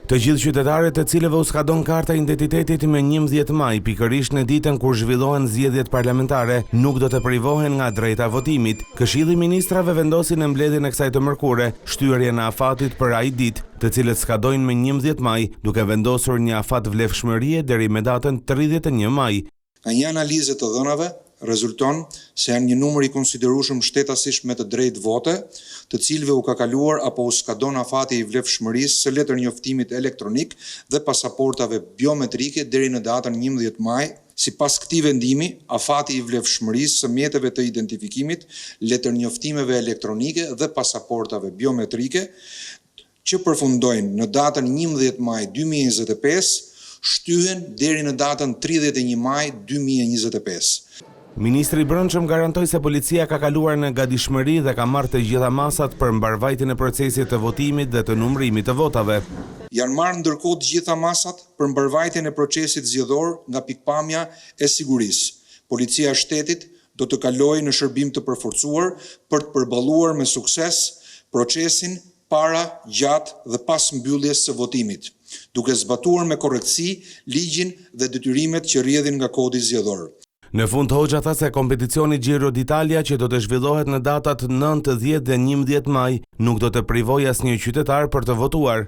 Të gjithë qytetarët të cilëve u skadon karta identitetit me 11 maj, pikërisht në ditën kur zhvillohen zgjedhjet parlamentare, nuk do të privohen nga drejta votimit. Këshilli i Ministrave vendosi në mbledhjen e kësaj të mërkure shtyerjen e afatit për ai ditë, të cilët skadojnë me 11 maj, duke vendosur një afat vlefshmërie deri me datën 31 maj. Nga një analizë të dhënave rezulton se janë një numër i konsiderueshëm shtetësisht me të drejtë vote, të cilëve u ka kaluar apo u skadon afati i vlefshmërisë së letër njoftimit elektronik dhe pasaportave biometrike deri në datën 11 maj. Sipas këtij vendimi, afati i vlefshmërisë së mjeteve të identifikimit, letër njoftimeve elektronike dhe pasaportave biometrike që përfundojnë në datën 11 maj 2025 shtyhen deri në datën 31 maj 2025. Ministri i Brendshëm garantoi se policia ka kaluar në gatishmëri dhe ka marrë të gjitha masat për mbarvajtjen e procesit të votimit dhe të numërimit të votave. Janë marrë ndërkohë të gjitha masat për mbarvajtjen e procesit zgjedhor nga pikpamja e sigurisë. Policia e shtetit do të kalojë në shërbim të përforcuar për të përballuar me sukses procesin para, gjatë dhe pas mbylljes së votimit, duke zbatuar me korrektësi ligjin dhe detyrimet që rrjedhin nga kodi zgjedhor. Në fund, Hoxha tha se kompeticioni Giro d'Italia që do të zhvillohet në datat 9, 10 dhe 11 maj nuk do të privojë asnjë qytetar për të votuar.